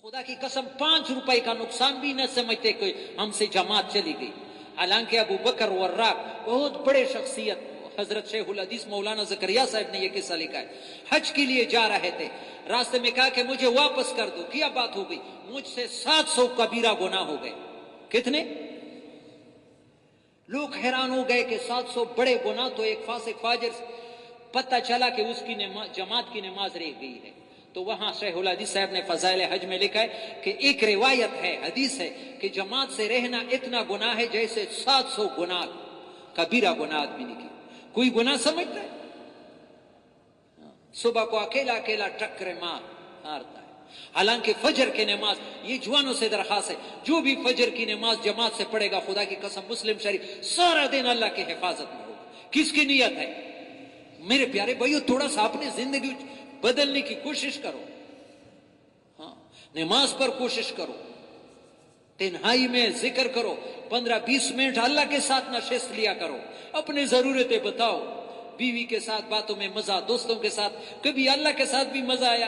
खुदा की कसम 5 रुपए का नुकसान भी न समझते कि हमसे जमात चली गई। हालांकि अबू बकर वर्राक बहुत बड़े शख्सियत, हजरत शेखुल हदीस मौलाना जकरिया साहब ने यह किस्सा लिखा है। हज के लिए जा रहे थे, रास्ते में कहा कि मुझे वापस कर दो। क्या बात हो गई? मुझसे 700 कबीरा गुनाह हो गए। कितने? लोग हैरान हो गए कि 700 बड़े गुनाह तो एक फासिक फाजिर। पता चला कि उसकी जमात की नमाज रह गई है। तो वहां शेखुल हदीस साहब ने फजाइल हज में लिखा है कि एक रिवायत है, हदीस है कि जमात से रहना इतना गुनाह है जैसे 700 गुनाह कबीरा गुनाह आदमी ने की। कोई गुनाह समझता है? सुबह को अकेला अकेला टक्कर मारता है। हालांकि फजर की नमाज, ये जवानों से दरखास्त है, जो भी फजर की नमाज जमात से पढ़ेगा, खुदा की कसम मुस्लिम शरीफ सारा दिन अल्लाह की हिफाजत में होगा। किसकी नीयत है? मेरे प्यारे भाइयों, थोड़ा सा अपनी जिंदगी बदलने की कोशिश करो। हाँ, नमाज पर कोशिश करो, तिन्हाई में जिक्र करो, 15-20 मिनट अल्लाह के साथ नशिस्त लिया करो, अपनी जरूरतें बताओ, बीवी के साथ बातों में मजा, दोस्तों के साथ, कभी अल्लाह के साथ भी मजा आया।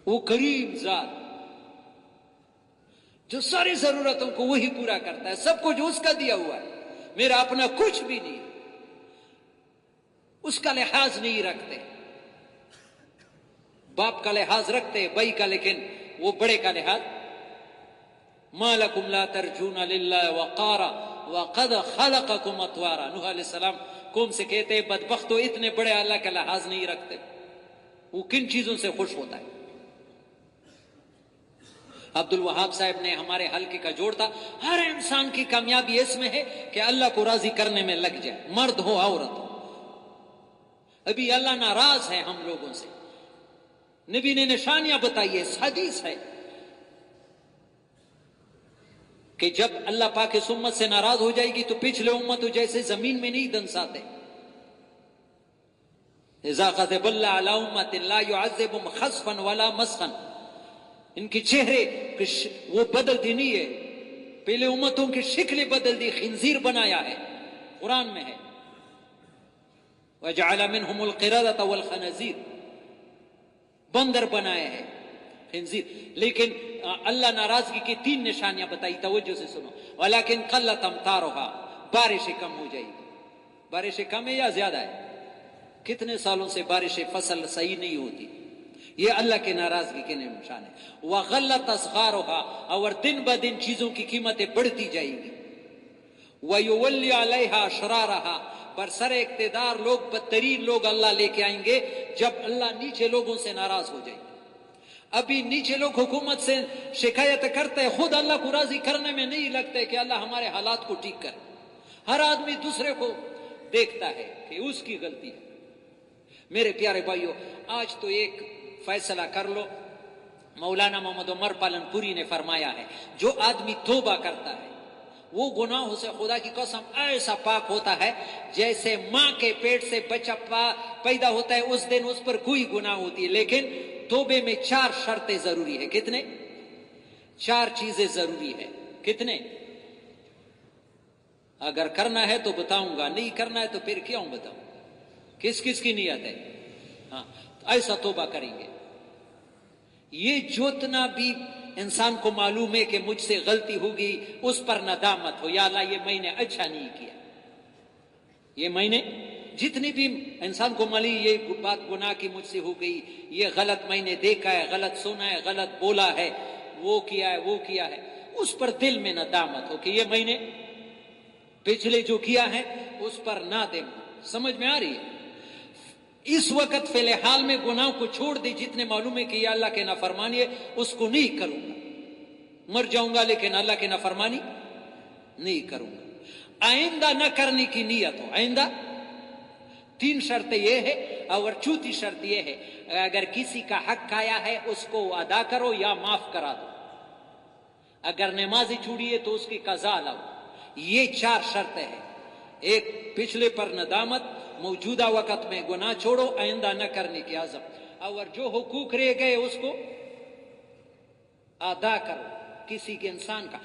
वो करीम जात जो सारी जरूरतों को वही पूरा करता है, सब कुछ उसका दिया हुआ है, मेरा अपना कुछ भी नहीं, उसका लिहाज नहीं रखते। बाप का लिहाज रखते, भाई का, लेकिन वो बड़े का लिहाज। मालकुम ला तर्जूना लिल्लाहि वक़ारा वक़द खलक़कुम अतवारा। नूह अलैहिस्सलाम कौम से कहते हैं, बदबख्तो इतने बड़े अल्लाह का लिहाज नहीं रखते। वो किन चीजों से खुश होता है? अब्दुल वहाब साहब ने हमारे हल्के का जोड़ था, हर इंसान की कामयाबी इसमें है कि अल्लाह को राजी करने में लग जाए, मर्द हो औरत हो। अभी अल्लाह नाराज है हम लोगों से। नबी ने निशानियां बताई है, हदीस है कि जब अल्लाह पाक इस उम्मत से नाराज हो जाएगी तो पिछले उम्मत जैसे जमीन में नहीं दंसाते। इज़ा ग़ज़िबल्लाहु अला उम्मतिन ला युअज़्ज़िबुहुम ख़स्फ़न वला मस्ख़न। इनके चेहरे वो बदलती नहीं है, पहले उम्मतों की शक्लें बदल दी, खिंजीर बनाया है, कुरान में है, वजअल मिनहुमुल क़िरदत वल ख़नाज़ीर, बंदर बनाए हैं, खिंजीर। लेकिन अल्लाह नाराजगी की 3 निशानियां बताई, तवज्जो से सुनो। वलाकिन क़ल्लत अमतारुहा, बारिशें कम हो जाएगी। बारिशें कम है या ज्यादा है? कितने सालों से बारिशें, फसल सही नहीं होती, ये अल्लाह के नाराजगी के निशान है। वग़ल्लत अस्ग़ारुहा, और दिन ब दिन चीजों की कीमतें बढ़ती जाएगी। वयुवल्ली अलैहा अशरारहा, पर सर इक़्तिदार लोग, बदतरीन लोग अल्लाह लेके आएंगे जब अल्लाह नीचे लोगों से नाराज हो जाएंगे। अभी नीचे लोग हुकूमत से शिकायत करते हैं, खुद अल्लाह को राजी करने में नहीं लगते कि अल्लाह हमारे हालात को ठीक कर। हर आदमी दूसरे को देखता है कि उसकी गलती है। मेरे प्यारे भाइयों, आज तो एक फैसला कर लो। मौलाना मोहम्मद उमर पालनपुरी ने फरमाया है, जो आदमी तौबा करता है वो गुनाहों से खुदा की कसम ऐसा पाक होता है जैसे मां के पेट से बच्चा पैदा होता है, उस दिन उस पर कोई गुनाह होती है। लेकिन तौबे में 4 शर्तें जरूरी है। कितने? 4 चीजें जरूरी है। कितने? अगर करना है तो बताऊंगा, नहीं करना है तो फिर क्यों बताऊं? किस किस की नियत है? हाँ, ऐसा तौबा करेंगे। ये जितना भी इंसान को मालूम है कि मुझसे गलती होगी, उस पर नदामत हो, या अल्लाह ये मैंने अच्छा नहीं किया, ये मैंने, जितनी भी इंसान को माली ये बात गुनाह की मुझसे हो गई, ये गलत मैंने देखा है, गलत सुना है, गलत बोला है, वो किया है, वो किया है, उस पर दिल में नदामत हो कि ये मैंने पिछले जो किया है उस पर नादिम हो। समझ में आ रही है? इस वक्त फिलहाल में गुनाह को छोड़ दी, जितने मालूम है कि अल्लाह के नाफरमानी है, उसको नहीं करूंगा। मर जाऊंगा लेकिन अल्लाह के नाफरमानी नहीं करूंगा। आइंदा न करने की नियत हो। आइंदा 3 शर्तें ये है, और चौथी शर्त ये है, अगर किसी का हक आया है उसको अदा करो या माफ करा दो। अगर नमाज़ी छूटी है तो उसकी कज़ा लाओ। ये 4 शर्तें हैं। एक, पिछले पर नदामत, मौजूदा वक्त में गुनाह छोड़ो, आइंदा न करने की आज़म, और जो हुकूक रह गए उसको अदा करो किसी के इंसान का।